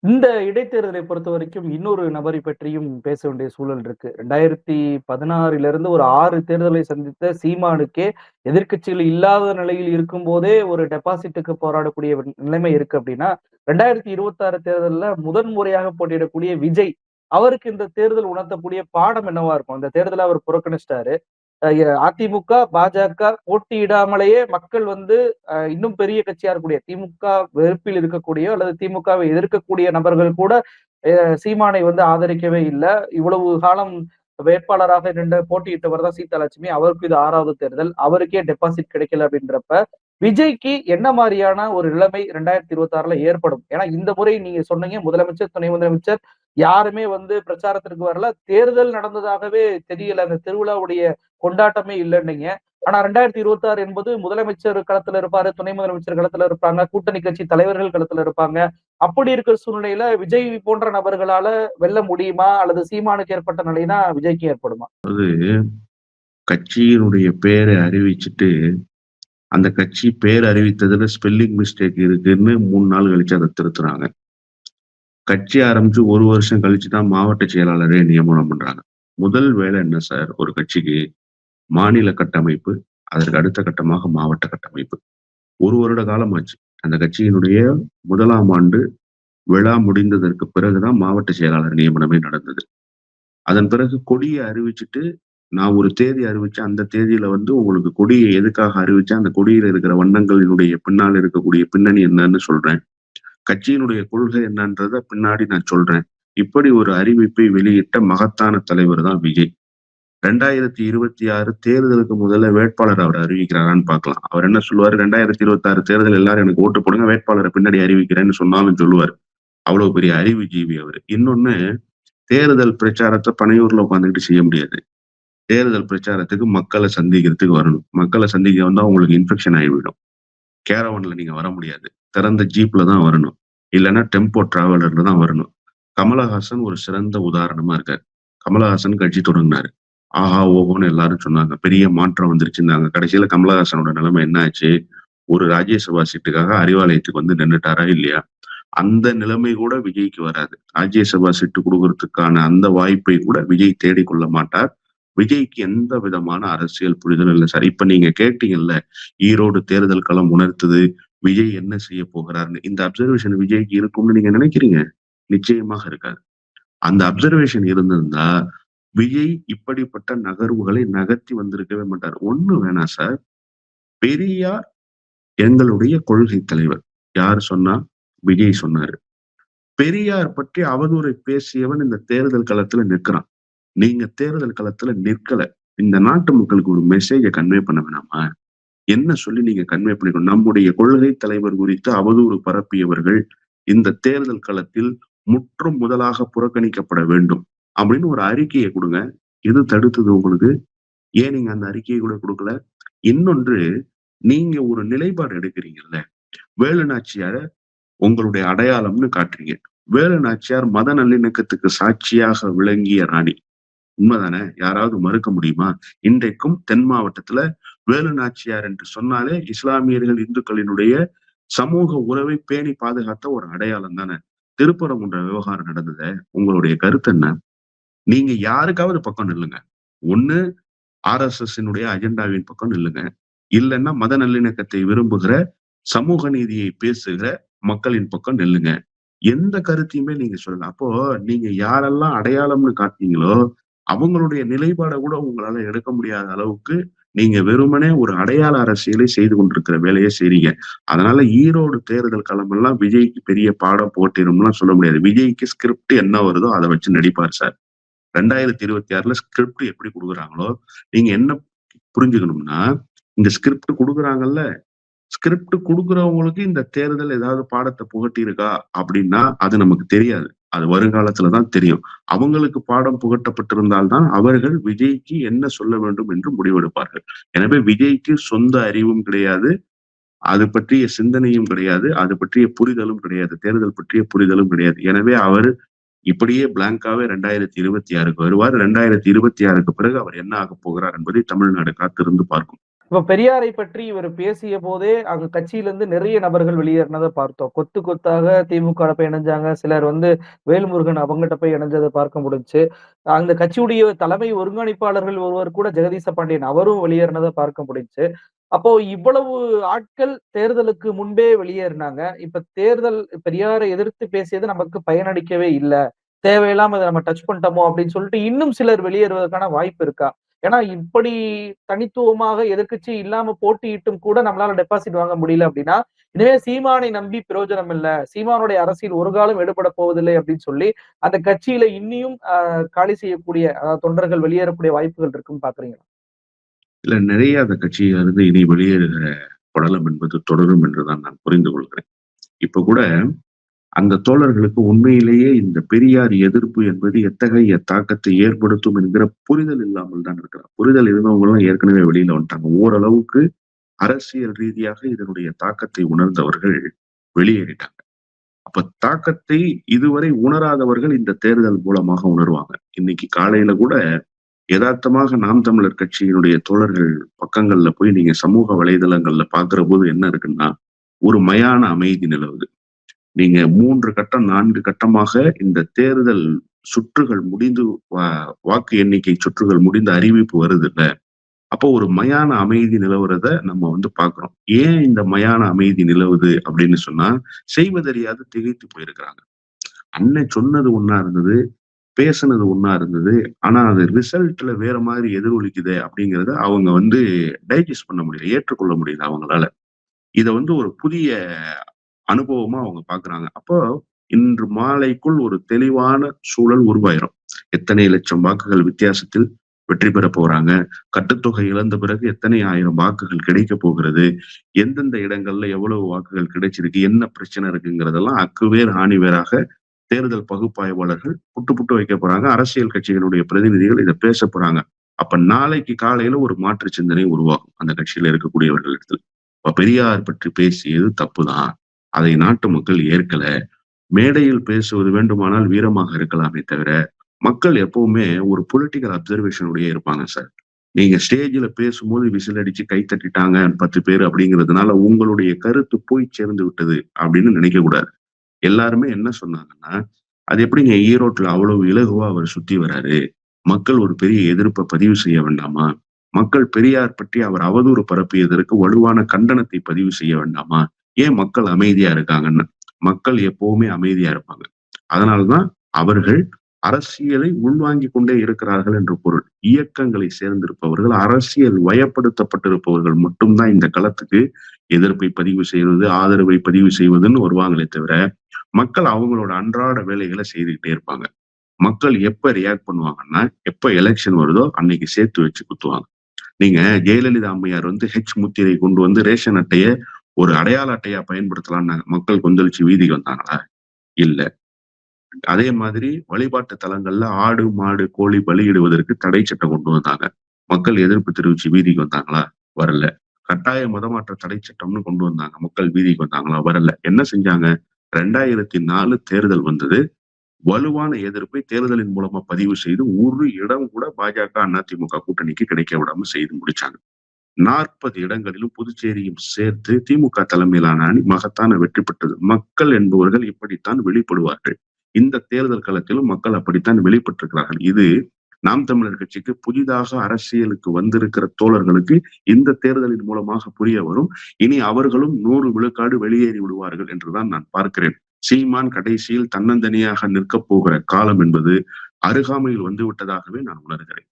இந்த இடைத்தேர்தலை பொறுத்தவரைக்கும் இன்னொரு நபரை பற்றியும் பேச வேண்டிய சூழல் இருக்கு. 2016லிருந்து ஒரு 6 தேர்தலை சந்தித்த சீமானுக்கே எதிர்க்கட்சிகள் இல்லாத நிலையில் இருக்கும்போதே ஒரு டெபாசிட்டுக்கு போராடக்கூடிய நிலைமை இருக்கு அப்டின்னா, 2026 தேர்தல்ல முதன் முறையாக போட்டியிடக்கூடிய விஜய், அவருக்கு இந்த தேர்தல் உணர்த்தக்கூடிய பாடம் என்னவா இருக்கும்? அந்த தேர்தல அவர் புறக்கணிச்சுட்டாரு. அதிமுக, பாஜக போட்டியிடாமலேயே மக்கள் வந்து இன்னும் பெரிய கட்சியா இருக்கக்கூடிய திமுக வெறுப்பில் இருக்கக்கூடிய அல்லது திமுகவை எதிர்க்கக்கூடிய நபர்கள் கூட சீமானை வந்து ஆதரிக்கவே இல்ல. இவ்வளவு காலம் வேட்பாளராக நின்று போட்டியிட்டவர் தான் சீதாலட்சுமி. அவருக்கு இது 6வது தேர்தல். அவருக்கே டெபாசிட் கிடைக்கல அப்படின்றப்ப, விஜய்க்கு என்ன மாரியான ஒரு நிலைமை 2026ல ஏற்படும்? ஏன்னா இந்த முறை நீங்க சொன்னீங்க முதலமைச்சர், துணை முதலமைச்சர் யாருமே வந்து பிரச்சாரத்திற்கு வரல. தேர்தல் நடந்ததாகவே தெரியல. அந்த திருவிழாவுடைய கொண்டாட்டமே இல்லன்னீங்க. ஆனா 2026 என்பது முதலமைச்சர் களத்துல இருப்பாரு, துணை முதலமைச்சர் களத்துல இருப்பாங்க, கூட்டணி கட்சி தலைவர்கள் களத்துல இருப்பாங்க. அப்படி இருக்கிற சூழ்நிலையில விஜய் போன்ற நபர்களால வெல்ல முடியுமா? அல்லது சீமானுக்கு ஏற்பட்ட நிலை தான் விஜய்க்கு ஏற்படுமா? அதாவது கட்சியினுடைய பேரை அறிவிச்சுட்டு, அந்த கட்சி பேர் அறிவித்ததுல ஸ்பெல்லிங் மிஸ்டேக் இருக்குன்னு 3 நாள் கழிச்சு அத திருத்துறாங்க. கட்சி ஆரம்பிச்சு 1 வருஷம் கழிச்சு தான் மாவட்ட செயலாளரே நியமனம் பண்றாங்க. முதல் வேலை என்ன சார் ஒரு கட்சிக்கு? மாநில கட்டமைப்பு, அதற்கு அடுத்த கட்டமாக மாவட்ட கட்டமைப்பு. 1 வருட காலம் ஆச்சு. அந்த கட்சியினுடைய 1ஆம் ஆண்டு விழா முடிந்ததற்கு பிறகு தான் மாவட்ட செயலாளர் நியமனமே நடந்தது. அதன் பிறகு கொடிய அறிவிச்சுட்டு, நான் ஒரு தேதி அறிவிச்சேன். அந்த தேதியில வந்து உங்களுக்கு கொடிய எதுக்காக அறிவிச்சேன்? அந்த கொடியில இருக்கிற வண்ணங்களினுடைய பின்னால இருக்கக்கூடிய பின்னணி என்னன்னு சொல்றேன். கட்சியினுடைய கொள்கை என்னன்றத பின்னாடி நான் சொல்றேன். இப்படி ஒரு அறிவிப்பை வெளியிட்ட மகத்தான தலைவர் தான் விஜய். 2026 தேர்தலுக்கு முதல்ல வேட்பாளர் அவர் அறிவிக்கிறாரான்னு பார்க்கலாம். அவர் என்ன சொல்லுவாரு? 2026 தேர்தல் எல்லாரும் எனக்கு ஓட்டு போடுங்க. வேட்பாளர பின்னாடி அறிவிக்கிறேன்னு சொன்னாலும் சொல்லுவாரு. அவ்வளவு பெரிய அறிவுஜீவி அவரு. இன்னொன்னு தேர்தல் பிரச்சாரத்த பனையூர்ல உட்கார்ந்துகிட்டு செய்ய முடியாது. தேர்தல் பிரச்சாரத்துக்கு மக்கள சந்திக்கிறதுக்கு வரணும். மக்கள சந்திக்க வந்தா உங்களுக்கு இன்ஃபெக்ஷன் ஆயிவிடும். கேரவன்ல நீங்க வர முடியாது. திறந்த ஜீப்ல தான் வரணும். இல்லன்னா டெம்போ டிராவலர்ல தான் வரணும். கமலஹாசன் ஒரு சிறந்த உதாரணமா இருக்காரு. கமலஹாசன் கட்சி தொடங்குனாரு. ஆஹா! ஓஹோன்னு எல்லாரும் சொன்னாங்க. பெரிய மாற்றம் வந்துருச்சுன்னாங்க. கடைசியில கமலஹாசனோட நிலைமை என்ன ஆச்சு? ஒரு ராஜ்யசபா சீட்டுக்காக அறிவாலயத்துக்கு வந்து நின்னுட்டாரா? இல்லையா? அந்த நிலைமை கூட விஜய்க்கு வராது. ராஜ்யசபா சீட்டு குடுக்கறதுக்கான அந்த வாய்ப்பை கூட விஜய் தேடிக்கொள்ள மாட்டார். விஜய்க்கு எந்த விதமான அரசியல் புரிதலும் இல்ல சார். இப்ப நீங்க கேட்டீங்கல்ல, ஈரோடு தேர்தல் களம் உணர்த்துது. விஜய் என்ன செய்ய போகிறார்ன்னு. இந்த அப்சர்வேஷன் விஜய்க்கு இருக்கும்னு நீங்க நினைக்கிறீங்க? நிச்சயமாக இருக்காது. அந்த அப்சர்வேஷன் இருந்திருந்தா, விஜய் இப்படிப்பட்ட நகர்வுகளை நகர்த்தி வந்திருக்கவே மாட்டார். ஒண்ணு வேணாம் சார். பெரியார் எங்களுடைய கொள்கை தலைவர். யார் சொன்னா? விஜய் சொன்னாரு. பெரியார் பற்றி அவதூறை பேசியவன் இந்த தேர்தல் களத்துல நிற்கிறான். நீங்க தேர்தல் களத்துல நிற்கல. இந்த நாட்டு மக்களுக்கு ஒரு மெசேஜ கன்வே பண்ண வேணாமா? என்ன சொல்லி நீங்க கன்வே பண்ணிக்கணும்? நம்முடைய கொள்கை தலைவர் குறித்து அவதூறு பரப்பியவர்கள் இந்த தேர்தல் களத்தில் முற்றும் முதலாக புறக்கணிக்கப்பட வேண்டும். அப்படின்னு ஒரு அறிக்கைய குடுங்க. எது தடுத்தது உங்களுக்கு? ஏன் நீங்க அந்த அறிக்கையை கூட குடுக்கல? இன்னொன்று, நீங்க ஒரு நிலைப்பாடு எடுக்கிறீங்கல்ல. வேலு நாச்சியார உங்களுடைய அடையாளம்னு காட்டுறீங்க. வேலு நாச்சியார் மத நல்லிணக்கத்துக்கு சாட்சியாக விளங்கிய ராணி. உண்மைதானே? யாராவது மறுக்க முடியுமா? இன்றைக்கும் தென் மாவட்டத்துல வேலு நாச்சியார் என்று சொன்னாலே இஸ்லாமியர்கள், இந்துக்களினுடைய சமூக உறவை பேணி பாதுகாத்த ஒரு அடையாளம் தானே. திருப்பரங்குன்ற விவகாரம் நடந்தத உங்களுடைய கருத்து என்ன? நீங்க யாருக்காவது பக்கம் நில்லுங்க. ஒண்ணு RSSனுடைய அஜெண்டாவின் பக்கம் நில்லுங்க. இல்லன்னா மத நல்லிணக்கத்தை விரும்புகிற, சமூக நீதியை பேசுகிற மக்களின் பக்கம் நில்லுங்க. எந்த கருத்தையுமே நீங்க சொல்லல. அப்போ நீங்க யாரெல்லாம் அடையாளம்னு காட்டுனீங்களோ, அவங்களுடைய நிலைப்பாட கூட உங்களால எடுக்க முடியாத அளவுக்கு நீங்க வெறுமனே ஒரு அடையாள அரசியலை செய்து கொண்டிருக்கிற வேலைய செய்றீங்க. அதனால ஈரோடு தேர்தல் களமெல்லாம் விஜய்க்கு பெரிய பாடம் போட்டிரும்லாம் சொல்ல முடியாது. விஜய்க்கு ஸ்கிரிப்ட் என்ன வருதோ அத வச்சு நடிப்பார் சார். 2026ல ஸ்கிரிப்ட் எப்படி குடுக்குறாங்களோ, நீங்க என்ன புரிஞ்சுக்கணும்னா, இந்த ஸ்கிரிப்ட் குடுக்குறாங்கல்ல, ஸ்கிரிப்ட் குடுக்குறவங்களுக்கு இந்த தேர்தல் ஏதாவது பாடத்த புகட்டியிருக்கா அப்படின்னா, அது நமக்கு தெரியாது. அது வருங்காலத்துல தான் தெரியும். அவங்களுக்கு பாடம் புகட்டப்பட்டிருந்தால் தான் அவர்கள் விஜய்க்கு என்ன சொல்ல வேண்டும் என்று முடிவெடுப்பார்கள். எனவே விஜய்க்கு சொந்த அறிவும் கிடையாது. அது பற்றிய சிந்தனையும் கிடையாது. அது பற்றிய புரிதலும் கிடையாது. தேர்தல் பற்றிய புரிதலும் கிடையாது. எனவே அவர் இப்படியே பிளாங்காவே 2026க்கு வருவார். 2026க்கு பிறகு அவர் என்ன ஆகப் போகிறார் என்பதை தமிழ்நாடு காத்திருந்து பார்க்கும். இப்ப பெரியாரை பற்றி இவர் பேசிய போதே, அங்க கட்சியிலிருந்து நிறைய நபர்கள் வெளியேறினத பார்த்தோம். கொத்து கொத்தாக திமுகல போய் இணைஞ்சாங்க. சிலர் வந்து வேல்முருகன் அவங்கட்ட போய் இணைஞ்சத பார்க்க முடிஞ்சுச்சு. அந்த கட்சியுடைய தலைமை ஒருங்கிணைப்பாளர்கள் ஒருவர் கூட ஜெகதீச பாண்டியன் அவரும் வெளியேறினத பார்க்க முடிஞ்சுச்சு. அப்போ இவ்வளவு ஆட்கள் தேர்தலுக்கு முன்பே வெளியேறினாங்க. இப்ப தேர்தல் பெரியாரை எதிர்த்து பேசியது நமக்கு பயனளிக்கவே இல்ல. தேவையில்லாம இத நம்ம டச் பண்ணிட்டோமோ அப்படின்னு சொல்லிட்டு இன்னும் சிலர் வெளியேறுவதற்கான வாய்ப்பு இருக்கா? ஏன்னா இப்படி தனித்துவமாக எதிர்க்கட்சி இல்லாம போட்டியிட்டும் கூட நம்மளால டெபாசிட் வாங்க முடியல அப்படின்னா, இனிமே சீமானை நம்பி பிரயோஜனம் இல்ல. சீமானுடைய அரசியல் ஒரு காலம் எடுபட போவதில்லை அப்படின்னு சொல்லி, அந்த கட்சியில இன்னியும் காலி செய்யக்கூடிய தொண்டர்கள் வெளியேறக்கூடிய வாய்ப்புகள் இருக்குன்னு பார்க்குறீங்களா? இல்ல நிறைய அந்த கட்சியிலிருந்து இனி வெளியேறுகிற படலம் என்பது தொடரும் என்றுதான் நான் புரிந்து கொள்கிறேன். இப்ப கூட அந்த தோழர்களுக்கு உண்மையிலேயே இந்த பெரியார் எதிர்ப்பு என்பது எத்தகைய தாக்கத்தை ஏற்படுத்தும் என்கிற புரிதல் இல்லாமல் தான் இருக்கிறார். புரிதல் இருந்தவங்க எல்லாம் ஏற்கனவே வெளியில வந்துட்டாங்க. ஓரளவுக்கு அரசியல் ரீதியாக இதனுடைய தாக்கத்தை உணர்ந்தவர்கள் வெளியேறிட்டாங்க. அப்ப தாக்கத்தை இதுவரை உணராதவர்கள் இந்த தேர்தல் மூலமாக உணர்வாங்க. இன்னைக்கு காலையில கூட எதார்த்தமாக நாம் தமிழர் கட்சியினுடைய தோழர்கள் பக்கங்கள்ல போய் நீங்க சமூக வலைதளங்கள்ல பார்க்கிற போது என்ன இருக்குன்னா, ஒரு மயான அமைதி நிலவுது. நீங்க 3 கட்டம், 4 கட்டமாக இந்த தேர்தல் சுற்றுகள் முடிந்து வாக்கு எண்ணிக்கை சுற்றுகள் முடிந்த அறிவிப்பு வருதுல்ல. அப்போ ஒரு மயான அமைதி நிலவுறத நம்ம வந்து பார்க்கிறோம். ஏன் இந்த மயான அமைதி நிலவுது அப்படின்னு சொன்னா, செய்வதறியாது திகைத்து போயிருக்கிறாங்க. அண்ணன் சொன்னது ஒண்ணா இருந்தது, பேசுனது ஒண்ணா இருந்தது. ஆனா அது ரிசல்ட்ல வேற மாதிரி எதிரொலிக்குதே அப்படிங்கிறத அவங்க வந்து டைஜஸ்ட் பண்ண முடியல. ஏற்றுக்கொள்ள முடியல அவங்களால. இத வந்து ஒரு புதிய அனுபவமா அவங்க பார்க்குறாங்க. அப்போ இன்று மாலைக்குள் ஒரு தெளிவான சூழல் உருவாயிரும். எத்தனை லட்சம் வாக்குகள் வித்தியாசத்தில் வெற்றி பெற போறாங்க. கட்டுத்தொகை இழந்த பிறகு எத்தனை ஆயிரம் வாக்குகள் கிடைக்கப் போகிறது. எந்தெந்த இடங்கள்ல எவ்வளவு வாக்குகள் கிடைச்சிருக்கு, என்ன பிரச்சனை இருக்குங்கிறதெல்லாம் அக்குவேர் ஆணிவேராக தேர்தல் பகுப்பாய்வாளர்கள் புட்டு புட்டு வைக்க போறாங்க. அரசியல் கட்சிகளுடைய பிரதிநிதிகள் இத பேச போறாங்க. அப்ப நாளைக்கு காலையில ஒரு மாற்று சிந்தனை உருவாகும் அந்த கட்சியில இருக்கக்கூடியவர்களிடத்தில். அப்ப பெரியார் பற்றி பேசியது தப்புதான். அதை நாட்டு மக்கள் ஏற்கல. மேடையில் பேசுவது வேண்டுமானால் வீரமாக இருக்கலாமே தவிர, மக்கள் எப்பவுமே ஒரு பொலிட்டிக்கல் அப்சர்வேஷனோடயே இருப்பாங்க சார். நீங்க ஸ்டேஜ்ல பேசும்போது விசில் அடிச்சு கை தட்டிட்டாங்க 10 பேர் அப்படிங்கிறதுனால உங்களுடைய கருத்து போய் சேர்ந்து விட்டது அப்படின்னு நினைக்க கூடாது. எல்லாருமே என்ன சொன்னாங்கன்னா, அது எப்படிங்க ஈரோட்ல அவ்வளவு இலகுவா அவர் சுத்தி வராரு. மக்கள் ஒரு பெரிய எதிர்ப்ப பதிவு செய்ய வேண்டாமா? மக்கள் பெரியார் பற்றி அவர் அவதூறு பரப்பியதற்கு வலுவான கண்டனத்தை பதிவு செய்ய வேண்டாமா? ஏன் மக்கள் அமைதியா இருக்காங்கன்னு. மக்கள் எப்பவுமே அமைதியா இருப்பாங்க. அதனாலதான் அவர்கள் அரசியலை உள்வாங்கிக் கொண்டே இருக்கிறார்கள் என்று பொருள். இயக்கங்களை சேர்ந்திருப்பவர்கள், அரசியல் வயப்படுத்தப்பட்டிருப்பவர்கள் மட்டும்தான் இந்த களத்துக்கு எதிர்ப்பை பதிவு செய்வது, ஆதரவை பதிவு செய்வதுன்னு வருவாங்களே தவிர, மக்கள் அவங்களோட அன்றாட வேலைகளை செய்துகிட்டே இருப்பாங்க. மக்கள் எப்ப ரியாக்ட் பண்ணுவாங்கன்னா, எப்ப எலெக்ஷன் வருதோ அன்னைக்கு சேர்த்து வச்சு குத்துவாங்க. நீங்க ஜெயலலிதா அம்மையார் வந்து முத்திரை கொண்டு வந்து ரேஷன் அட்டைய ஒரு அடையாள அட்டையா பயன்படுத்தலாம்னாங்க. மக்கள் கொந்தளிச்சு வீதிக்கு வந்தாங்களா? இல்ல. அதே மாதிரி வழிபாட்டு தலங்கள்ல ஆடு, மாடு, கோழி பலியிடுவதற்கு தடை சட்டம் கொண்டு வந்தாங்க. மக்கள் எதிர்ப்பு தெரிவிச்சு வீதிக்கு வந்தாங்களா? வரல. கட்டாய மதமாற்ற தடை சட்டம்னு கொண்டு வந்தாங்க. மக்கள் வீதிக்கு வந்தாங்களா? வரல. என்ன செஞ்சாங்க? 2004 தேர்தல் வந்தது. வலுவான எதிர்ப்பை தேர்தலின் மூலமா பதிவு செய்து ஒரு இடம் கூட பாஜக, அதிமுக கூட்டணிக்கு கிடைக்க விடாம செய்து முடிச்சாங்க. 40 இடங்களிலும் புதுச்சேரியும் சேர்த்து திமுக தலைமையிலான அணி மகத்தான வெற்றி பெற்றது. மக்கள் என்பவர்கள் இப்படித்தான் வெளிப்படுவார்கள். இந்த தேர்தல் களத்திலும் மக்கள் அப்படித்தான் வெளிப்பட்டிருக்கிறார்கள். இது நாம் தமிழர் கட்சிக்கு புதிதாக அரசியலுக்கு வந்திருக்கிற தோழர்களுக்கு இந்த தேர்தலின் மூலமாக புரிய வரும். இனி அவர்களும் 100 விழுக்காடு வெளியேறி விடுவார்கள் என்றுதான் நான் பார்க்கிறேன். சீமான் கடைசியில் தன்னந்தனியாக நிற்கப் போகிற காலம் என்பது அருகாமையில் வந்து விட்டதாகவே நான் உணர்கிறேன்.